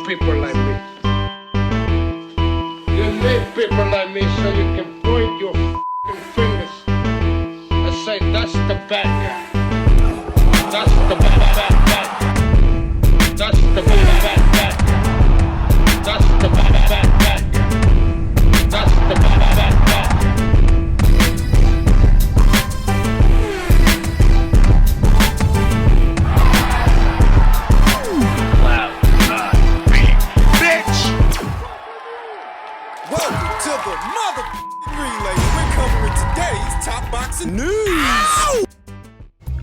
people like me. You need people like me so you can point your f***ing fingers and say, that's the bad guy. That's the bad guy. That's the bad guy. That's the bad guy. That's the bad guy. To the mother relay, we're covering today's top boxing news.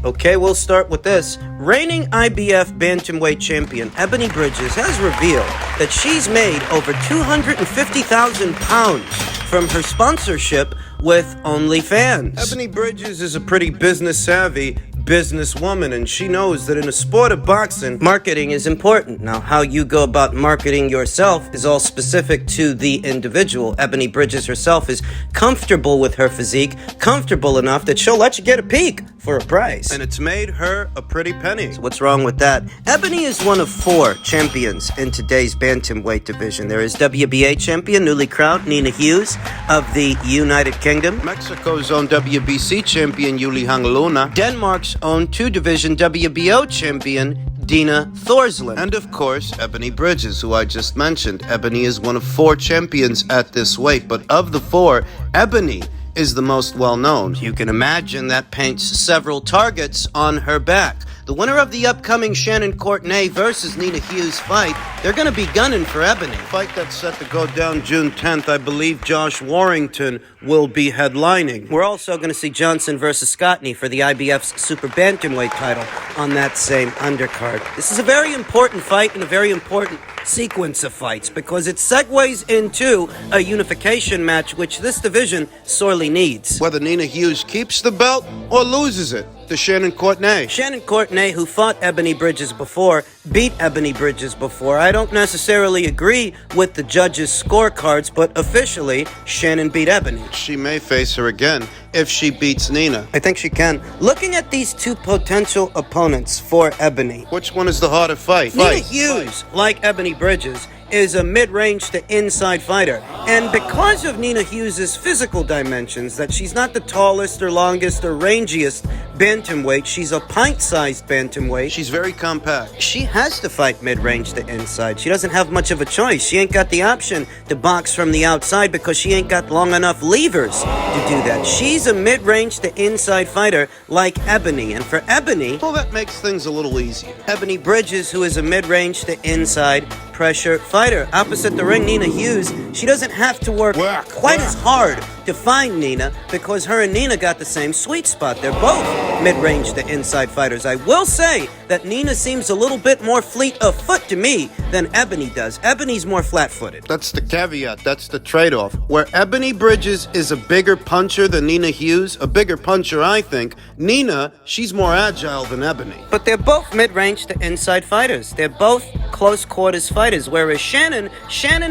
Okay, we'll start with this. Reigning IBF bantamweight champion Ebony Bridges has revealed that she's made over 250,000 pounds from her sponsorship with OnlyFans. Ebony Bridges is a pretty business-savvy businesswoman, and she knows that in a sport of boxing, marketing is important. Now, how you go about marketing yourself is all specific to the individual. Ebony Bridges herself is comfortable with her physique, comfortable enough that she'll let you get a peek for a price. And it's made her a pretty penny. So what's wrong with that? Ebony is one of 4 champions in today's bantamweight division. There is WBA champion, newly crowned, Nina Hughes of the United Kingdom. Mexico's own WBC champion, Yuli Hangaluna. Denmark's own 2-division WBO champion, Dina Thorsland. And of course, Ebony Bridges, who I just mentioned. Ebony is one of 4 champions at this weight, but of the 4, Ebony is the most well-known. You can imagine that paints several targets on her back. The winner of the upcoming Shannon Courtenay versus Nina Hughes fight, they're going to be gunning for Ebony. Fight that's set to go down June 10th. I believe Josh Warrington will be headlining. We're also going to see Johnson versus Courtenay for the IBF's Super Bantamweight title on that same undercard. This is a very important fight and a very important sequence of fights because it segues into a unification match which this division sorely needs. Whether Nina Hughes keeps the belt or loses it to Shannon Courtenay. Shannon Courtenay, who fought Ebony Bridges before, beat Ebony Bridges before. I don't necessarily agree with the judges' scorecards, but officially, Shannon beat Ebony. She may face her again if she beats Nina. I think she can. Looking at these 2 potential opponents for Ebony, which one is the harder fight? Nina Hughes, like Ebony Bridges, is a mid-range to inside fighter. And because of Nina Hughes' physical dimensions, that she's not the tallest or longest or rangiest bantamweight, she's a pint-sized bantamweight. She's very compact. She has to fight mid-range to inside. She doesn't have much of a choice. She ain't got the option to box from the outside because she ain't got long enough levers to do that. She's a mid-range to inside fighter like Ebony. And for Ebony, well, that makes things a little easier. Ebony Bridges, who is a mid-range to inside pressure fighter. Opposite the ring, Nina Hughes, she doesn't have to work quite as hard to find Nina because her and Nina got the same sweet spot. They're both mid-range to inside fighters. I will say that Nina seems a little bit more fleet of foot to me than Ebony does. Ebony's more flat-footed. That's the caveat. That's the trade-off. Where Ebony Bridges is a bigger puncher than Nina Hughes, a bigger puncher, I think, Nina, she's more agile than Ebony. But they're both mid-range to inside fighters. They're both close-quarters fighters, whereas Shannon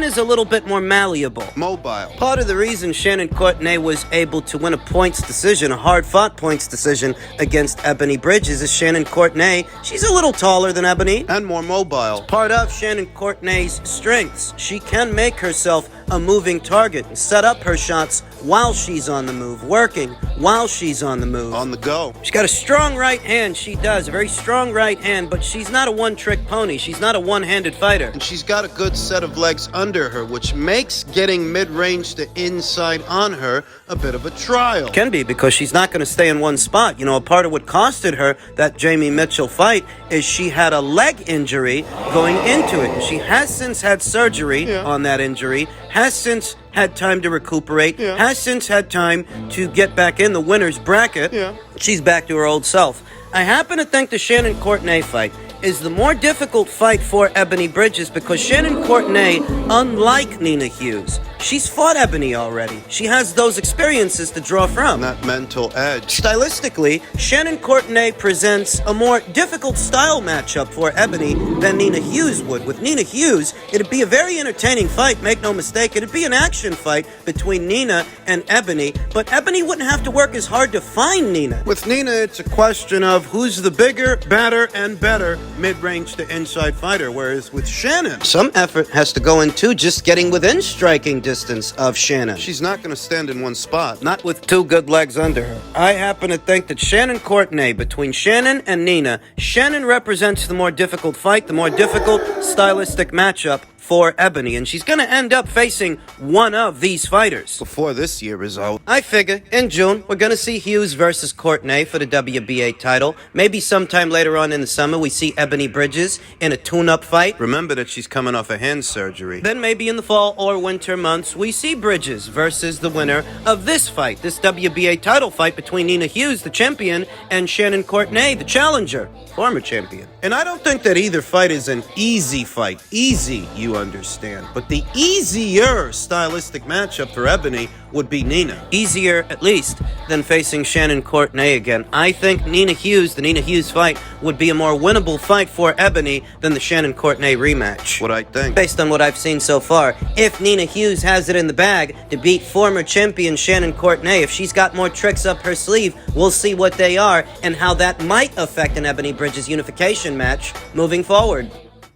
is a little bit more malleable. Mobile. Part of the reason Shannon Courtenay was able to win a points decision, a hard-fought points decision against Ebony Bridges is Shannon Courtenay. She's a little taller than Ebony and more mobile. Part of Shannon Courtenay's strengths, she can make herself a moving target and set up her shots while she's on the move, working while she's on the move. On the go. She's got a strong right hand, she does, a very strong right hand, but she's not a one-trick pony. She's not a one-handed fighter. And she's got a good set of legs under her, which makes getting mid-range to inside on her a bit of a trial. Can be, because she's not going to stay in one spot. You know, a part of what costed her that Jamie Mitchell fight is she had a leg injury going into it. She has since had surgery on that injury, has since had time to recuperate, has since had time to get back in the winner's bracket. She's back to her old self. I happen to think the Shannon Courtenay fight is the more difficult fight for Ebony Bridges because Shannon Courtenay, unlike Nina Hughes, She's fought Ebony already. She has those experiences to draw from. That mental edge. Stylistically, Shannon Courtenay presents a more difficult style matchup for Ebony than Nina Hughes would. With Nina Hughes, it'd be a very entertaining fight, make no mistake. It'd be an action fight between Nina and Ebony, but Ebony wouldn't have to work as hard to find Nina. With Nina, it's a question of who's the bigger, badder, and better mid-range to inside fighter, whereas with Shannon, Some effort has to go into just getting within striking distance of Shannon. she's not going to stand in one spot. Not with two good legs under her. I happen to think that Shannon Courtenay, between Shannon and Nina, Shannon represents the more difficult fight, the more difficult stylistic matchup for Ebony, and she's going to end up facing one of these fighters. Before this year is out. I figure in June, we're going to see Hughes versus Courtenay for the WBA title. Maybe sometime later on in the summer, we see Ebony Bridges in a tune-up fight. Remember that she's coming off a hand surgery. Then maybe in the fall or winter months, we see Bridges versus the winner of this fight, this WBA title fight between Nina Hughes, the champion, and Shannon Courtenay, the challenger, former champion. And I don't think that either fight is an easy fight. Easy, you understand. But the easier stylistic matchup for Ebony would be Nina. Easier, at least, than facing Shannon Courtenay again. I think Nina Hughes, the Nina Hughes fight, would be a more winnable fight for Ebony than the Shannon Courtenay rematch. What I think. Based on what I've seen so far, if Nina Hughes has it in the bag to beat former champion Shannon Courtenay, if she's got more tricks up her sleeve, we'll see what they are and how that might affect an Ebony Bridges unification match moving forward.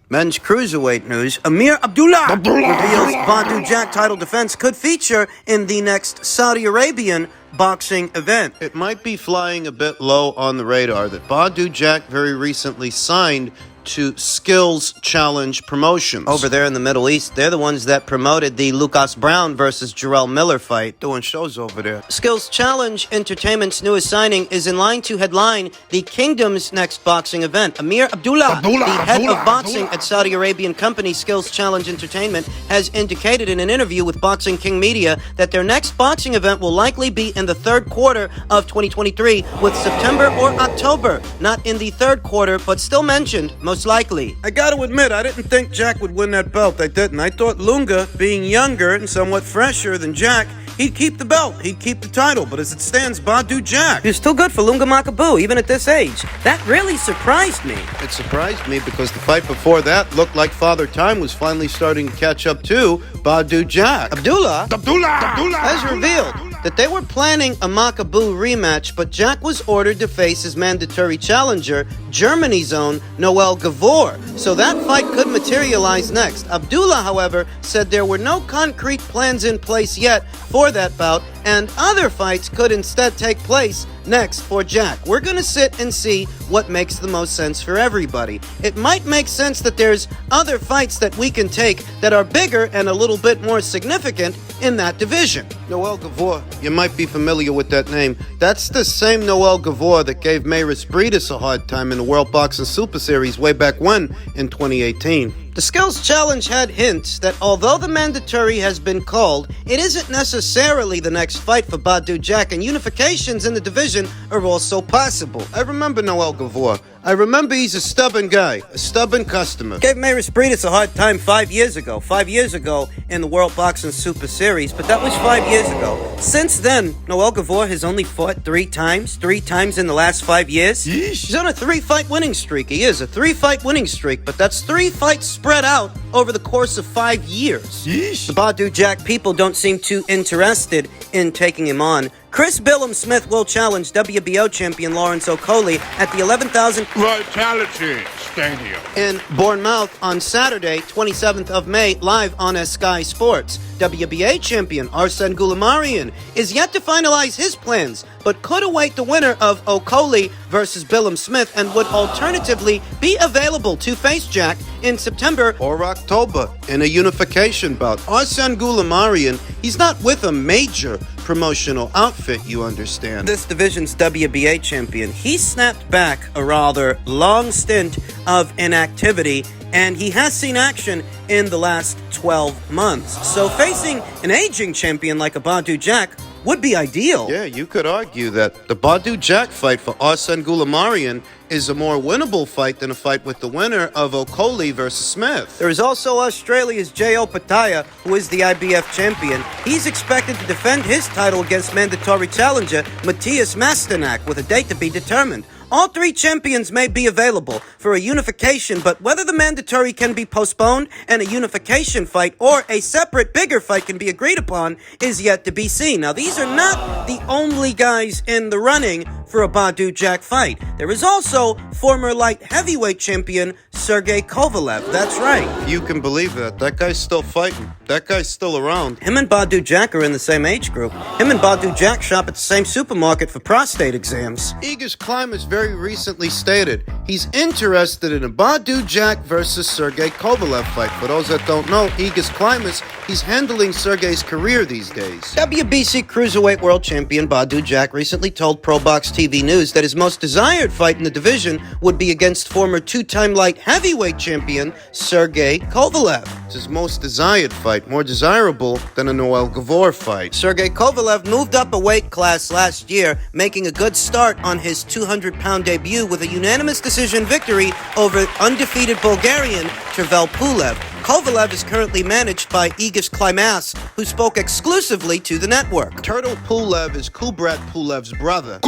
Men's cruiserweight news. Amir Abdullah reveals Badu Jack title defense could feature in the next Saudi Arabian boxing event. It might be flying a bit low on the radar that Badu Jack very recently signed to Skills Challenge Promotions. Over there in the Middle East, they're the ones that promoted the Lucas Brown versus Jarrell Miller fight. Doing shows over there. Skills Challenge Entertainment's newest signing is in line to headline the Kingdom's next boxing event. Amir Abdullah, the head of boxing at Saudi Arabian company Skills Challenge Entertainment, has indicated in an interview with Boxing King Media that their next boxing event will likely be in the third quarter of 2023, with September or October not in the third quarter, but still mentioned most likely. I gotta admit, I didn't think Jack would win that belt. I didn't. I thought Lunga, being younger and somewhat fresher than Jack, he'd keep the belt. He'd keep the title. But as it stands, Badu Jack. He's still good for Lunga Makabu, even at this age. That really surprised me. It surprised me because the fight before that looked like Father Time was finally starting to catch up to Badu Jack. Abdullah has revealed that they were planning a Makabu rematch, but Jack was ordered to face his mandatory challenger, Germany's own Noel Gevor. So that fight could materialize next. Abdullah, however, said there were no concrete plans in place yet for that bout, and other fights could instead take place next for Jack. We're going to sit and see what makes the most sense for everybody. It might make sense that there's other fights that we can take that are bigger and a little bit more significant in that division. Noel Gevor, you might be familiar with that name. That's the same Noel Gevor that gave Mayris Bridges a hard time in the World Boxing Super Series way back when, in 2018. The Skills Challenge had hints that although the mandatory has been called, it isn't necessarily the next fight for Badu Jack, and unifications in the division are also possible. I remember Noel Gevor. I remember he's a stubborn guy, a stubborn customer. Gave Mayris Bridges a hard time 5 years ago. 5 years ago in the World Boxing Super Series, but that was 5 years ago. Since then, Noel Gevor has only fought 3 times in the last 5 years. Yeesh. He's on a 3-fight winning streak. He is a 3-fight winning streak, but that's 3 fights spread out over the course of 5 years. Yeesh. The Badu Jack people don't seem too interested in taking him on. Chris Billum Smith will challenge WBO champion Lawrence Okolie at the 11,000 Vitality Stadium in Bournemouth on Saturday, 27th of May, live on Sky Sports. WBA champion Arsene Goulamarian is yet to finalize his plans, but could await the winner of Okolie versus Billum Smith and would alternatively be available to face Jack in September or October in a unification bout. Arsene Goulamarian, he's not with a major promotional outfit, you understand. This division's WBA champion. He snapped back a rather long stint of inactivity, and he has seen action in the last 12 months. So facing an aging champion like a Badu Jack would be ideal. Yeah, you could argue that the Badu Jack fight for Arsene Goulamarian is a more winnable fight than a fight with the winner of Okoli versus Smith. There is also Australia's J.O. Pataya, who is the IBF champion. He's expected to defend his title against mandatory challenger Matthias Masternak with a date to be determined. All three champions may be available for a unification, but whether the mandatory can be postponed and a unification fight or a separate bigger fight can be agreed upon is yet to be seen. Now, these are not the only guys in the running for a Badu Jack fight. There is also former light heavyweight champion Sergey Kovalev. That's right. You can believe that. That guy's still fighting. That guy's still around. Him and Badu Jack are in the same age group. Him and Badu Jack shop at the same supermarket for prostate exams. Egis Klimas very recently stated he's interested in a Badu Jack versus Sergey Kovalev fight. For those that don't know, Egis Klimas, he's handling Sergey's career these days. WBC Cruiserweight World Champion Badu Jack recently told ProBox TV News that his most desired fight in the division would be against former two-time light heavyweight champion Sergey Kovalev. It's his most desired fight, more desirable than a Noel Gevor fight. Sergey Kovalev moved up a weight class last year, making a good start on his 200-pound debut with a unanimous decision victory over undefeated Bulgarian Tervel Pulev. Kovalev is currently managed by Egis Klimas, who spoke exclusively to the network. Turtle Pulev is Kubrat Pulev's brother.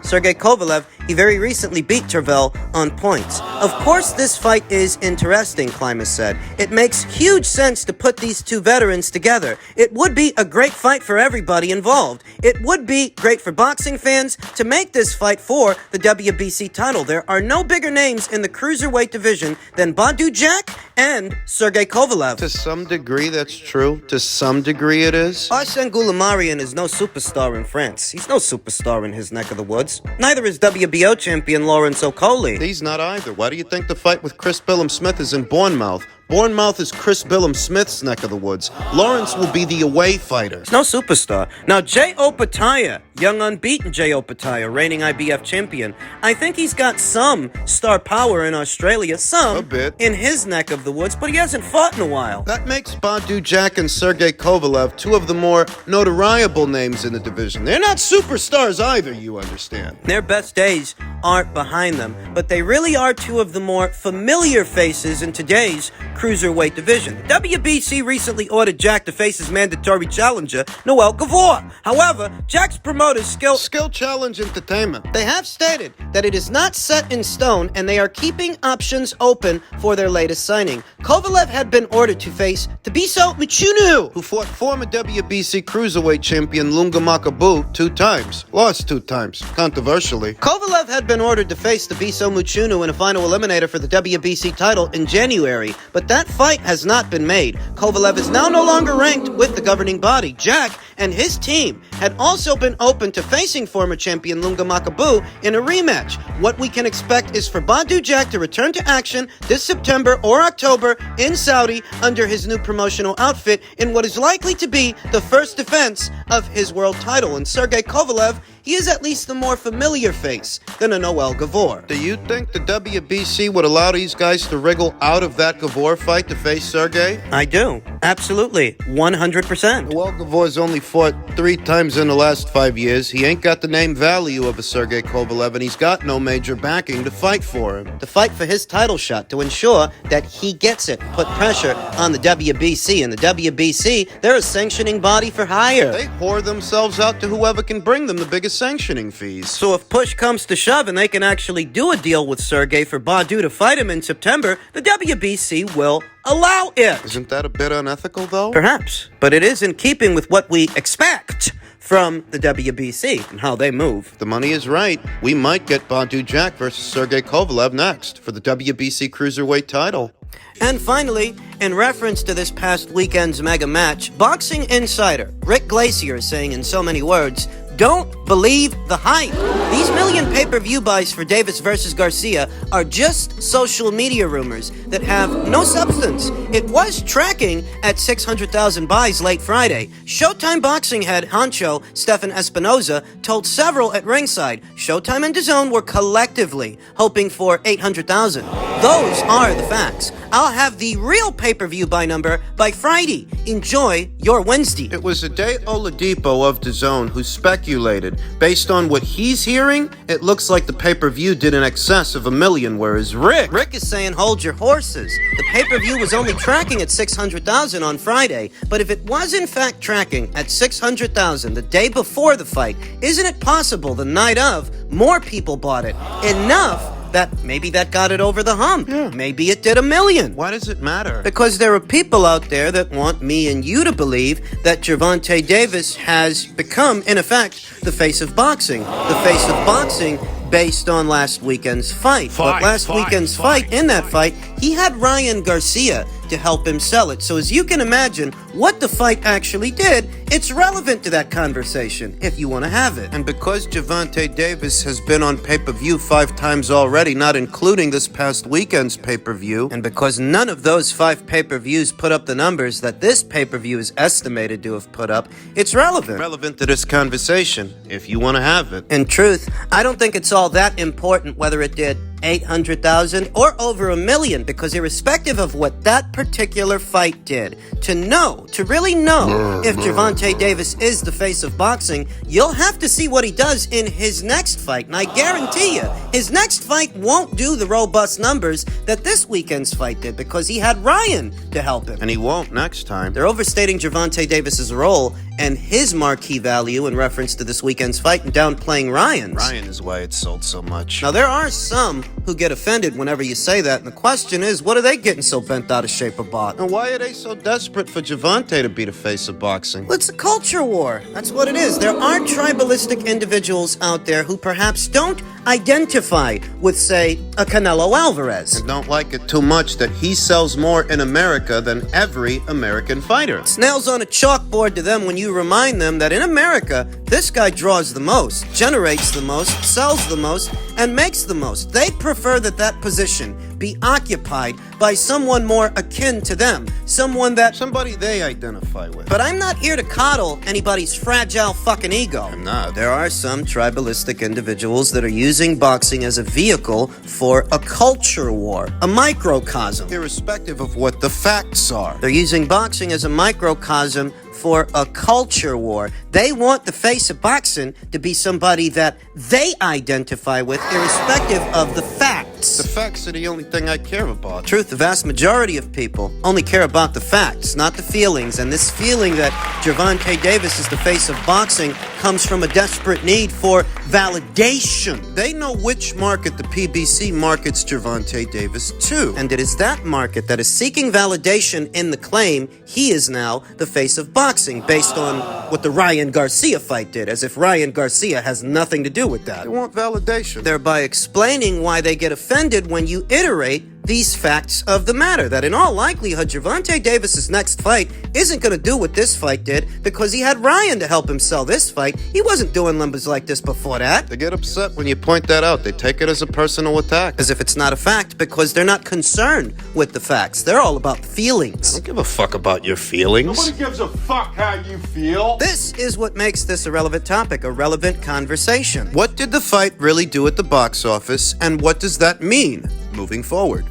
Sergey Kovalev, he very recently beat Tervel on points. Of course, this fight is interesting, Klimas said. It makes huge sense to put these two veterans together. It would be a great fight for everybody involved. It would be great for boxing fans to make this fight for the WBC title. There are no bigger names in the cruiserweight division than Badu Jack and Sergey Kovalev. To some degree, that's true. To some degree, it is. Arsene Goulamarian is no superstar in France. He's no superstar in his neck of the woods. Neither is WBO champion Lawrence Okoli. He's not either. Why do you think the fight with Chris Billum Smith is in Bournemouth? Bournemouth is Chris Billum Smith's neck of the woods. Lawrence will be the away fighter. No superstar. Now, J.O. Pataya, young unbeaten J.O. Pataya, reigning IBF champion. I think he's got some star power in Australia, some A bit. in his neck of the woods, but he hasn't fought in a while. That makes Badu Jack and Sergey Kovalev two of the more notariable names in the division. They're not superstars either, you understand. Their best days aren't behind them, but they really are two of the more familiar faces in today's cruiserweight division. The WBC recently ordered Jack to face his mandatory challenger, Noel Gevor. However, Jack's promoters Skill Challenge Entertainment. They have stated that it is not set in stone and they are keeping options open for their latest signing. Kovalev had been ordered to face Tabiso Michunu, Who fought former WBC Cruiserweight champion Lunga Makabu 2 times. Lost 2 times, controversially. Kovalev had been ordered to face Tabiso Michunu in a final eliminator for the WBC title in January, but that fight has not been made. Kovalev is now no longer ranked with the governing body. Jack and his team had also been open to facing former champion Lunga Makabu in a rematch. What we can expect is for Badu Jack to return to action this September or October in Saudi under his new promotional outfit in what is likely to be the first defense of his world title. And Sergey Kovalev, he is at least the more familiar face than a Noel Gevor. Do you think the WBC would allow these guys to wriggle out of that Gevor fight to face Sergey? I do. Absolutely. 100%. Noel Gavor's only fought 3 times in the last 5 years. He ain't got the name value of a Sergey Kovalev, and he's got no major backing to fight for him. To fight for his title shot, to ensure that he gets it, put pressure on the WBC. And the WBC, they're a sanctioning body for hire. They whore themselves out to whoever can bring them the biggest sanctioning fees. So if push comes to shove and they can actually do a deal with Sergey for Badu to fight him in September, the WBC will allow it. Isn't that a bit unethical, though? Perhaps, but it is in keeping with what we expect from the WBC and how they move. The money is right. We might get Badu Jack versus Sergey Kovalev next for the WBC Cruiserweight title. And finally, in reference to this past weekend's mega match, boxing insider Rick Glaser is saying in so many words, don't believe the hype. These million pay-per-view buys for Davis versus Garcia are just social media rumors that have no substance. It was tracking at 600,000 buys late Friday. Showtime boxing head honcho Stefan Espinoza told several at ringside Showtime and DAZN were collectively hoping for 800,000. Those are the facts. I'll have the real pay-per-view buy number by Friday. Enjoy your Wednesday. It was Ade Oladipo of DAZN who speculated. Based on what he's hearing, it looks like the pay-per-view did in excess of $1 million, whereas Rick is saying hold your horses. The pay-per-view was only tracking at 600,000 on Friday, but if it was in fact tracking at 600,000 the day before the fight, isn't it possible the night of more people bought it? Enough that maybe that got it over the hump. Yeah. Maybe it did $1 million. Why does it matter? Because there are people out there that want me and you to believe that Gervonta Davis has become, in effect, the face of boxing. The face of boxing based on last weekend's fight. But last weekend's fight, in that fight, he had Ryan Garcia to help him sell it. So as you can imagine, what the fight actually did, it's relevant to that conversation, if you want to have it. And because Gervonta Davis has been on pay-per-view 5 times already, not including this past weekend's pay-per-view, and because none of those 5 pay-per-views put up the numbers that this pay-per-view is estimated to have put up, it's relevant. Relevant to this conversation, if you want to have it. In truth, I don't think it's all that important whether it did 800,000 or over $1 million, because irrespective of what that particular fight did, to really know if Gervonta Davis is the face of boxing, you'll have to see what he does in his next fight. And I guarantee you, his next fight won't do the robust numbers that this weekend's fight did, because he had Ryan to help him. And he won't next time. They're overstating Gervonta Davis's role and his marquee value in reference to this weekend's fight and downplaying Ryan's. Ryan is why it sold so much. Now, there are some who get offended whenever you say that, and the question is, what are they getting so bent out of shape about? And why are they so desperate for Gervonta to be the face of boxing? Well, it's a culture war. That's what it is. There are tribalistic individuals out there who perhaps don't identify with, say, a Canelo Alvarez. And don't like it too much that he sells more in America than every American fighter. It's nails on a chalkboard to them when you remind them that in America, this guy draws the most, generates the most, sells the most, and makes the most. They prefer that position be occupied by someone more akin to them, somebody they identify with. But I'm not here to coddle anybody's fragile fucking ego. I'm not. There are some tribalistic individuals that are using boxing as a vehicle for a culture war, a microcosm. Irrespective of what the facts are. They're using boxing as a microcosm for a culture war. They want the face of boxing to be somebody that they identify with, irrespective of the facts. The facts are the only thing I care about. Truth, the vast majority of people only care about the facts, not the feelings. And this feeling that Gervonta Davis is the face of boxing comes from a desperate need for validation. They know which market the PBC markets Gervonta Davis to. And it is that market that is seeking validation in the claim he is now the face of boxing, based on what the Ryan Garcia fight did, as if Ryan Garcia has nothing to do with that. They want validation. Thereby explaining why they get offended when you iterate these facts of the matter, that in all likelihood, Gervonta Davis's next fight isn't going to do what this fight did because he had Ryan to help him sell this fight. He wasn't doing numbers like this before that. They get upset when you point that out. They take it as a personal attack. As if it's not a fact, because they're not concerned with the facts. They're all about feelings. I don't give a fuck about your feelings. Nobody gives a fuck how you feel. This is what makes this a relevant topic, a relevant conversation. What did the fight really do at the box office, and what does that mean moving forward?